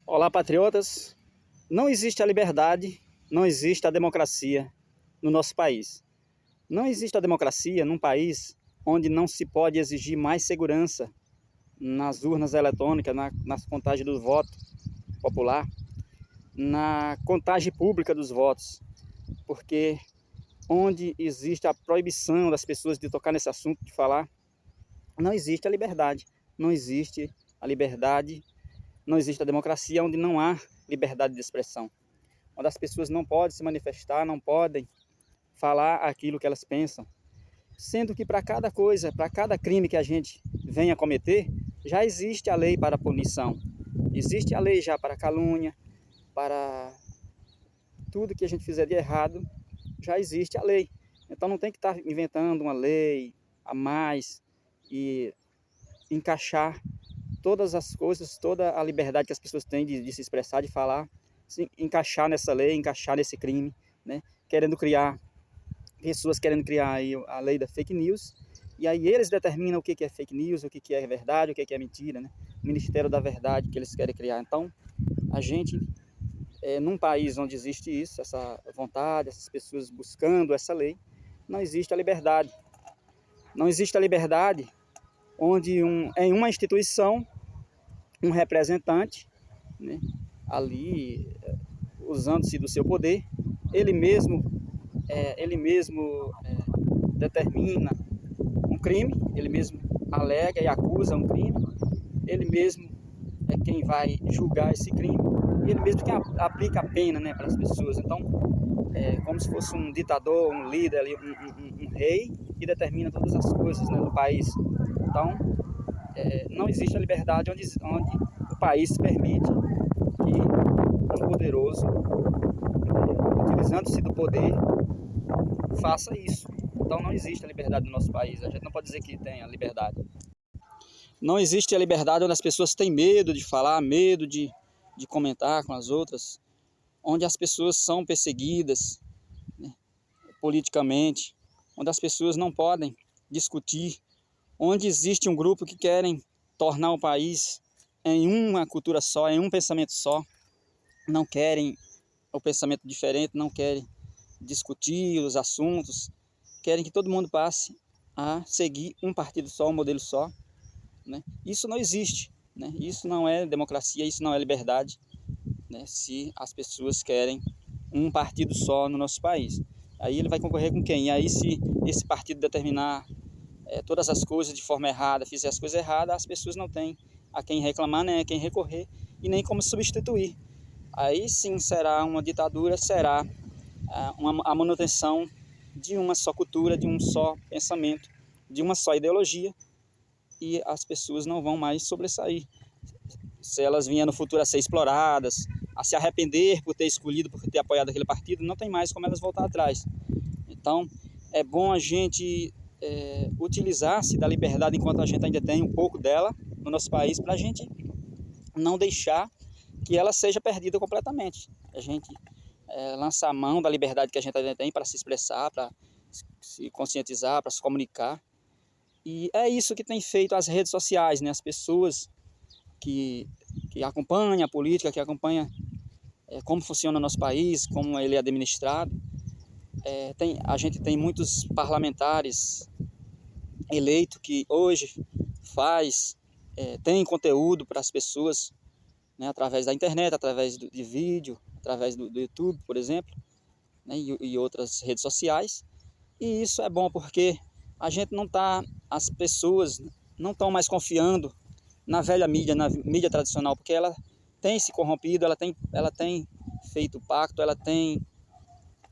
Olá, patriotas! Não existe a liberdade, não existe a democracia no nosso país. Não existe a democracia num país onde não se pode exigir mais segurança nas urnas eletrônicas, nas contagens do voto popular, na contagem pública dos votos, porque onde existe a proibição das pessoas de tocar nesse assunto, de falar, não existe a liberdade, não existe a liberdade, não existe a democracia onde não há liberdade de expressão, onde as pessoas não podem se manifestar, não podem falar aquilo que elas pensam, sendo que para cada coisa, para cada crime que a gente venha cometer, já existe a lei para punição, existe a lei já para calúnia, para tudo que a gente fizer de errado, já existe a lei. Então não tem que estar inventando uma lei a mais e encaixar todas as coisas, toda a liberdade que as pessoas têm de se expressar, de falar, se encaixar nessa lei, encaixar nesse crime, né? Pessoas querendo criar aí a lei da fake news, e aí eles determinam o que é fake news, o que é verdade, o que é mentira, né? O Ministério da Verdade que eles querem criar. Então, a gente, num país onde existe isso, essa vontade, essas pessoas buscando essa lei, não existe a liberdade. Não existe a liberdade onde em uma instituição, um representante, né, ali usando-se do seu poder, ele mesmo determina um crime, ele mesmo alega e acusa um crime, ele mesmo é quem vai julgar esse crime, e ele mesmo quem aplica a pena, né, para as pessoas. Então, é como se fosse um ditador, um líder, ali, um rei, que determina todas as coisas, né, do país. Então, não existe a liberdade onde o país permite que um poderoso, utilizando-se do poder, faça isso. Então não existe a liberdade no nosso país. A gente não pode dizer que tem a liberdade. Não existe a liberdade onde as pessoas têm medo de falar, medo de comentar com as outras, onde as pessoas são perseguidas, né, politicamente, onde as pessoas não podem discutir, onde existe um grupo que querem tornar o país em uma cultura só, em um pensamento só, não querem o pensamento diferente, não querem discutir os assuntos, querem que todo mundo passe a seguir um partido só, um modelo só, né? Isso não existe, né? Isso não é democracia, isso não é liberdade, né? Se as pessoas querem um partido só no nosso país, aí ele vai concorrer com quem? E aí se esse partido determinar todas as coisas de forma errada, fizer as coisas erradas, as pessoas não têm a quem reclamar, nem a quem recorrer e nem como substituir. Aí sim será uma ditadura, será a manutenção de uma só cultura, de um só pensamento, de uma só ideologia, e as pessoas não vão mais sobressair. Se elas vierem no futuro a ser exploradas, a se arrepender por ter escolhido, por ter apoiado aquele partido, não tem mais como elas voltar atrás. Então, é bom a gente utilizar-se da liberdade enquanto a gente ainda tem um pouco dela no nosso país, para a gente não deixar que ela seja perdida completamente. A gente lançar a mão da liberdade que a gente ainda tem para se expressar, para se conscientizar, para se comunicar. E é isso que tem feito as redes sociais, né? As pessoas que acompanham a política, que acompanham como funciona o nosso país, como ele é administrado. A gente tem muitos parlamentares eleitos que hoje tem conteúdo para as pessoas, né, através da internet, através de vídeo, através do YouTube, por exemplo, né, e outras redes sociais. E isso é bom porque as pessoas não estão mais confiando na velha mídia, na mídia tradicional, porque ela tem se corrompido, ela tem feito pacto, ela tem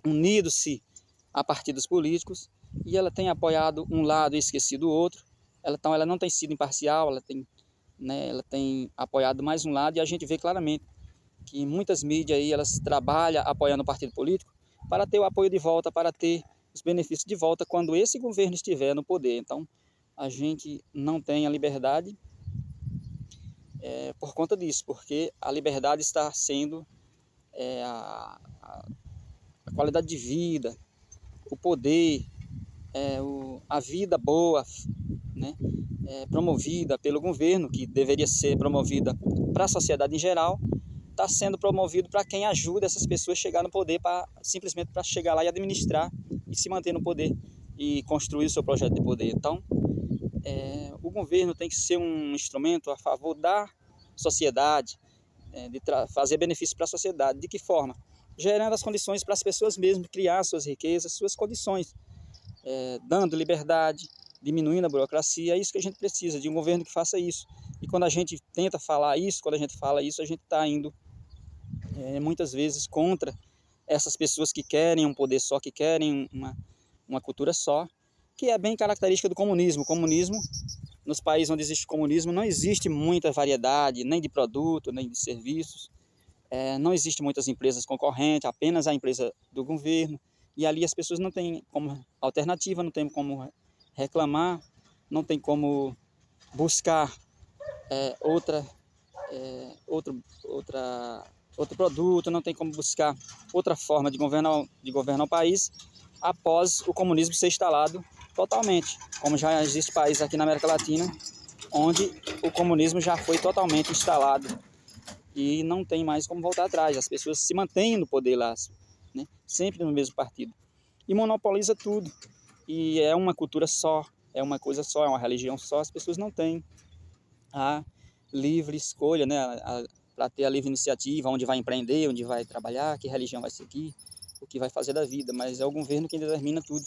unido-se a partidos políticos e ela tem apoiado um lado e esquecido o outro. Então ela não tem sido imparcial, ela tem apoiado mais um lado, e a gente vê claramente que muitas mídias aí, elas trabalham apoiando o partido político para ter o apoio de volta, para ter os benefícios de volta quando esse governo estiver no poder. Então a gente não tem a liberdade por conta disso, porque a liberdade está sendo a qualidade de vida, o poder, a vida boa, né, promovida pelo governo, que deveria ser promovida para a sociedade em geral, está sendo promovido para quem ajuda essas pessoas a chegar no poder, simplesmente para chegar lá e administrar e se manter no poder e construir o seu projeto de poder. Então, o governo tem que ser um instrumento a favor da sociedade, de fazer benefício para a sociedade. De que forma? Gerando as condições para as pessoas mesmo criar suas riquezas, suas condições, dando liberdade, diminuindo a burocracia. É isso que a gente precisa, de um governo que faça isso. E quando a gente tenta falar isso, quando a gente fala isso, a gente está indo muitas vezes contra essas pessoas que querem um poder só, que querem uma cultura só, que é bem característica do comunismo. O comunismo, nos países onde existe comunismo, não existe muita variedade, nem de produto, nem de serviços. Não existe muitas empresas concorrentes, apenas a empresa do governo. E ali as pessoas não têm como alternativa, não têm como reclamar, não tem como buscar outro produto, não tem como buscar outra forma de governar o país após o comunismo ser instalado totalmente, como já existe países aqui na América Latina onde o comunismo já foi totalmente instalado e não tem mais como voltar atrás. As pessoas se mantêm no poder lá, né? Sempre no mesmo partido, e monopoliza tudo, e é uma cultura só, é uma coisa só, é uma religião só. As pessoas não têm a livre escolha, né? Para ter a livre iniciativa, onde vai empreender, onde vai trabalhar, que religião vai seguir, o que vai fazer da vida. Mas é o governo quem determina tudo.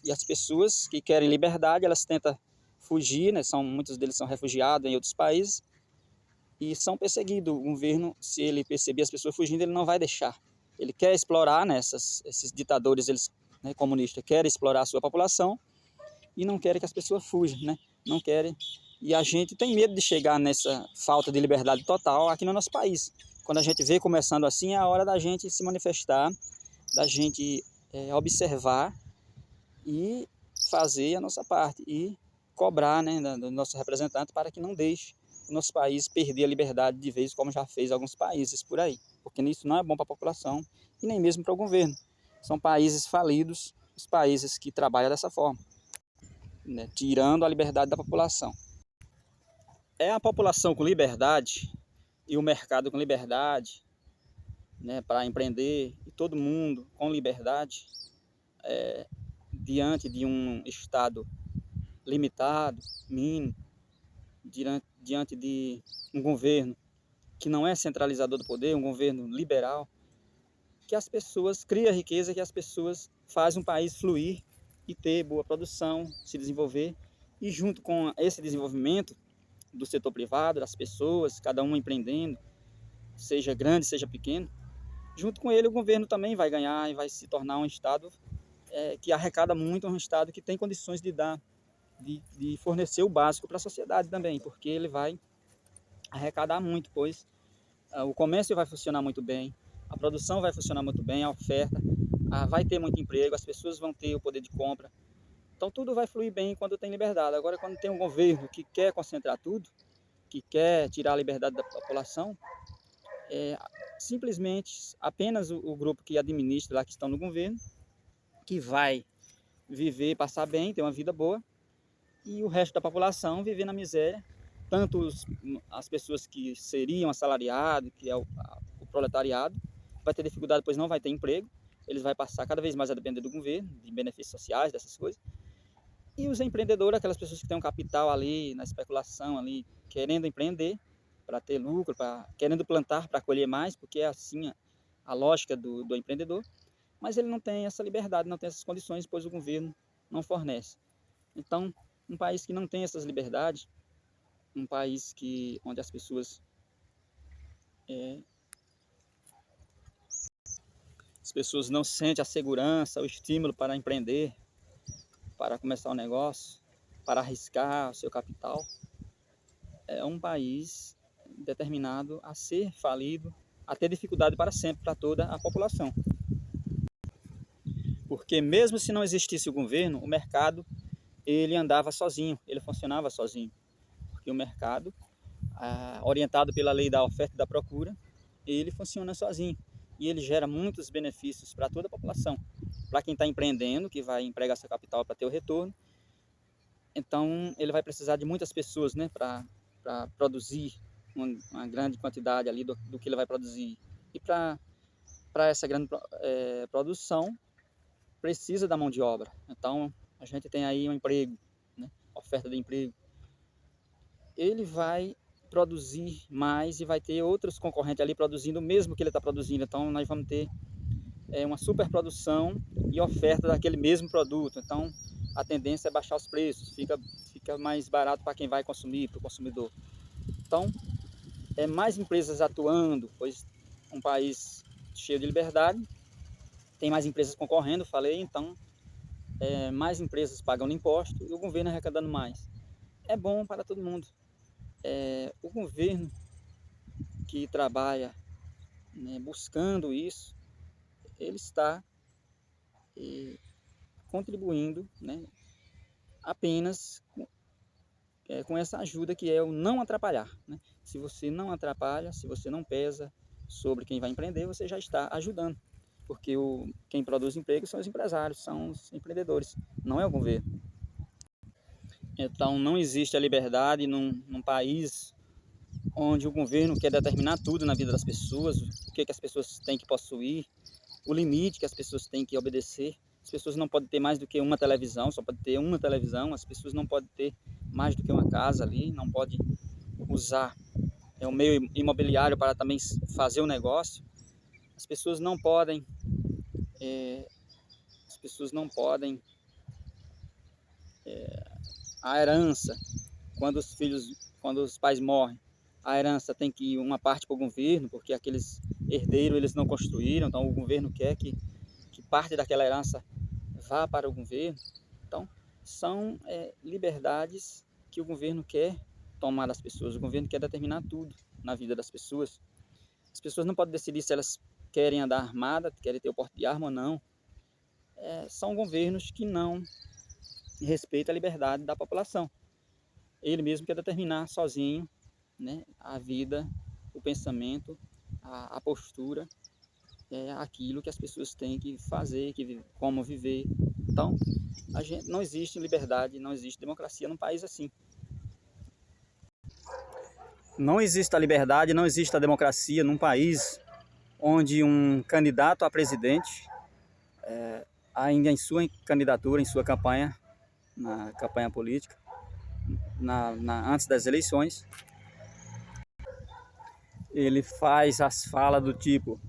E as pessoas que querem liberdade, elas tentam fugir, né? Muitos deles são refugiados em outros países e são perseguidos. O governo, se ele perceber as pessoas fugindo, ele não vai deixar. Ele quer explorar, né? Esses ditadores, eles, né, comunistas, querem explorar a sua população e não querem que as pessoas fujam, né? Não querem. E a gente tem medo de chegar nessa falta de liberdade total aqui no nosso país. Quando a gente vê começando assim, é a hora da gente se manifestar, da gente observar e fazer a nossa parte e cobrar, né, do nosso representante para que não deixe o nosso país perder a liberdade de vez, como já fez alguns países por aí. Porque isso não é bom para a população e nem mesmo para o governo. São países falidos, os países que trabalham dessa forma, né, tirando a liberdade da população. É a população com liberdade e o mercado com liberdade, né, para empreender, e todo mundo com liberdade, diante de um Estado limitado, mínimo, diante de um governo que não é centralizador do poder, um governo liberal, que as pessoas criam riqueza, que as pessoas fazem um país fluir e ter boa produção, se desenvolver, e junto com esse desenvolvimento do setor privado, das pessoas, cada um empreendendo, seja grande, seja pequeno, junto com ele o governo também vai ganhar e vai se tornar um Estado que arrecada muito, um Estado que tem condições de dar, de fornecer o básico para a sociedade também, porque ele vai arrecadar muito, pois o comércio vai funcionar muito bem, a produção vai funcionar muito bem, a oferta, vai ter muito emprego, as pessoas vão ter o poder de compra. Então tudo vai fluir bem quando tem liberdade. Agora, quando tem um governo que quer concentrar tudo, que quer tirar a liberdade da população, simplesmente apenas o grupo que administra lá, que estão no governo, que vai viver, passar bem, ter uma vida boa, e o resto da população viver na miséria, tanto as pessoas que seriam assalariados, que é o proletariado, vai ter dificuldade, pois não vai ter emprego, eles vão passar cada vez mais a depender do governo, de benefícios sociais, dessas coisas. E os empreendedores, aquelas pessoas que têm um capital ali, na especulação ali, querendo empreender, para ter lucro, querendo plantar para colher mais, porque é assim a lógica do empreendedor, mas ele não tem essa liberdade, não tem essas condições, pois o governo não fornece. Então, um país que não tem essas liberdades, um país onde as pessoas não sentem a segurança, o estímulo para empreender, para começar um negócio, para arriscar o seu capital, é um país determinado a ser falido, a ter dificuldade para sempre para toda a população. Porque mesmo se não existisse o governo, o mercado ele andava sozinho, ele funcionava sozinho. Porque o mercado, orientado pela lei da oferta e da procura, ele funciona sozinho. E ele gera muitos benefícios para toda a população. Para quem está empreendendo, que vai empregar seu capital para ter o retorno, então ele vai precisar de muitas pessoas, né, para produzir uma grande quantidade ali do que ele vai produzir. E para essa grande produção, precisa da mão de obra. Então, a gente tem aí um emprego, né? Oferta de emprego. Ele vai produzir mais e vai ter outros concorrentes ali produzindo o mesmo que ele está produzindo. Então, nós vamos ter uma superprodução e oferta daquele mesmo produto. Então, a tendência é baixar os preços, fica mais barato para quem vai consumir, para o consumidor. Então, mais empresas atuando, pois um país cheio de liberdade, tem mais empresas concorrendo, falei, então mais empresas pagando imposto e o governo arrecadando mais. É bom para todo mundo. O governo que trabalha, né, buscando isso, ele está contribuindo, né, apenas com essa ajuda que é o não atrapalhar, né? Se você não atrapalha, se você não pesa sobre quem vai empreender, você já está ajudando, porque quem produz emprego são os empresários, são os empreendedores, não é o governo. Então não existe a liberdade num país onde o governo quer determinar tudo na vida das pessoas, o que as pessoas têm que possuir, o limite que as pessoas têm que obedecer. As pessoas não podem ter mais do que uma televisão, só pode ter uma televisão. As pessoas não podem ter mais do que uma casa ali, não pode usar o meio imobiliário para também fazer o negócio. As pessoas não podem, a herança, quando os pais morrem, a herança tem que ir uma parte para o governo, porque aqueles herdeiros eles não construíram, então o governo quer que parte daquela herança vá para o governo. Então, são liberdades que o governo quer tomar das pessoas, o governo quer determinar tudo na vida das pessoas. As pessoas não podem decidir se elas querem andar armadas, querem ter o porte de arma ou não. São governos que não respeitam a liberdade da população. Ele mesmo quer determinar sozinho, né, a vida, o pensamento, a postura, aquilo que as pessoas têm que fazer, como viver. Então, não existe liberdade, não existe democracia num país assim. Não existe a liberdade, não existe a democracia num país onde um candidato a presidente, ainda em sua candidatura, em sua campanha, na campanha política, antes das eleições, ele faz as falas do tipo: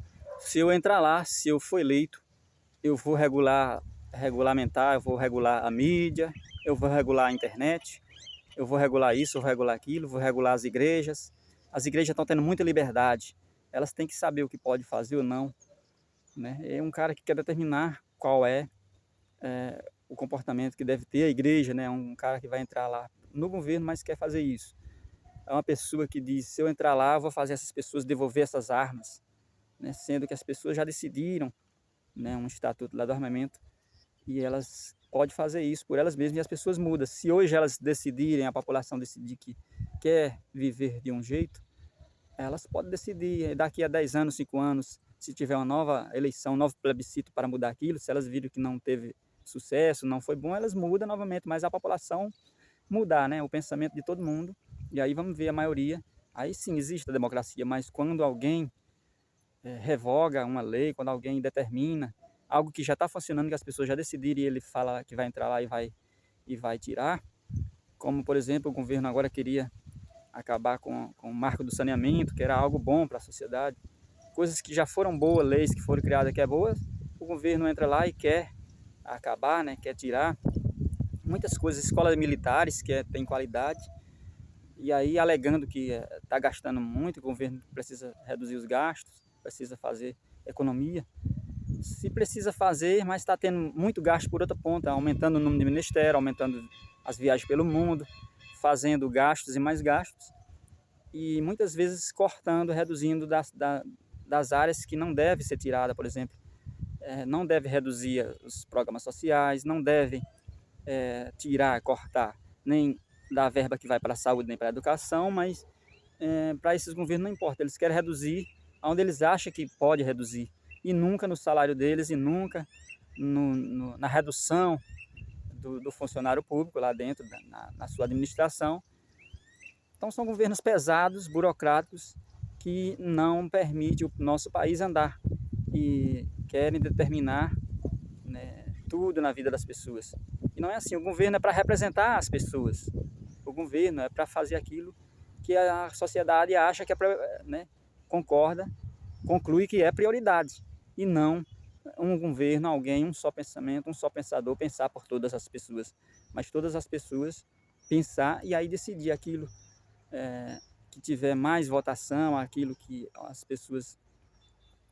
se eu entrar lá, se eu for eleito, eu vou regulamentar, eu vou regular a mídia, eu vou regular a internet, eu vou regular isso, eu vou regular aquilo, vou regular as igrejas. As igrejas estão tendo muita liberdade, elas têm que saber o que pode fazer ou não, né? É um cara que quer determinar qual o comportamento que deve ter a igreja, né? Um cara que vai entrar lá no governo, mas quer fazer isso. É uma pessoa que diz: se eu entrar lá, eu vou fazer essas pessoas devolver essas armas, né? Sendo que as pessoas já decidiram, né, um estatuto lá do armamento, e elas podem fazer isso por elas mesmas, e as pessoas mudam. Se hoje elas decidirem, a população decidir que quer viver de um jeito, elas podem decidir daqui a 10 anos, 5 anos, se tiver uma nova eleição, um novo plebiscito para mudar aquilo, se elas viram que não teve sucesso, não foi bom, elas mudam novamente, mas a população mudar, né, o pensamento de todo mundo, e aí vamos ver a maioria. Aí sim existe a democracia, mas quando alguém revoga uma lei, quando alguém determina algo que já está funcionando, que as pessoas já decidiram, e ele fala que vai entrar lá e vai tirar, como por exemplo o governo agora queria acabar com o marco do saneamento, que era algo bom para a sociedade, coisas que já foram boas, leis que foram criadas que é boas, o governo entra lá e quer acabar, né, quer tirar muitas coisas, escolas militares que tem qualidade, e aí alegando que está gastando muito, o governo precisa reduzir os gastos, precisa fazer economia. Se precisa fazer, mas está tendo muito gasto por outra ponta, aumentando o número de ministério, aumentando as viagens pelo mundo, fazendo gastos e mais gastos, e muitas vezes cortando, reduzindo das áreas que não deve ser tirada, por exemplo. Não deve reduzir os programas sociais, não deve tirar, cortar, nem da verba que vai para a saúde, nem para a educação, mas para esses governos não importa, eles querem reduzir onde eles acham que pode reduzir, e nunca no salário deles, e nunca na redução do funcionário público lá dentro, na sua administração, Então são governos pesados, burocráticos, que não permitem o nosso país andar e querem determinar, né, tudo na vida das pessoas. E não é assim, o governo é para representar as pessoas, o governo é para fazer aquilo que a sociedade acha que é, né, concorda, conclui que é prioridade, e não um governo, alguém, um só pensamento, um só pensador pensar por todas as pessoas, mas todas as pessoas pensar e aí decidir aquilo que tiver mais votação, aquilo que as pessoas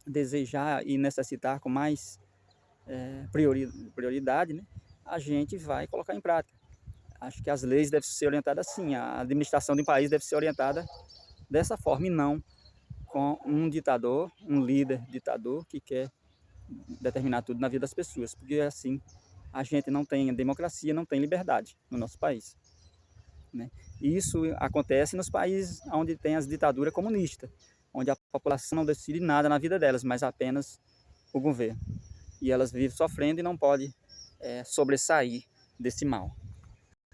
desejar e necessitar com mais prioridade, né, a gente vai colocar em prática. Acho que as leis devem ser orientadas assim, a administração de um país deve ser orientada dessa forma e não com um ditador, um líder ditador que quer determinar tudo na vida das pessoas, porque assim a gente não tem democracia, não tem liberdade no nosso país, né? E isso acontece nos países onde tem as ditaduras comunistas, onde a população não decide nada na vida delas, mas apenas o governo. E elas vivem sofrendo e não podem sobressair desse mal.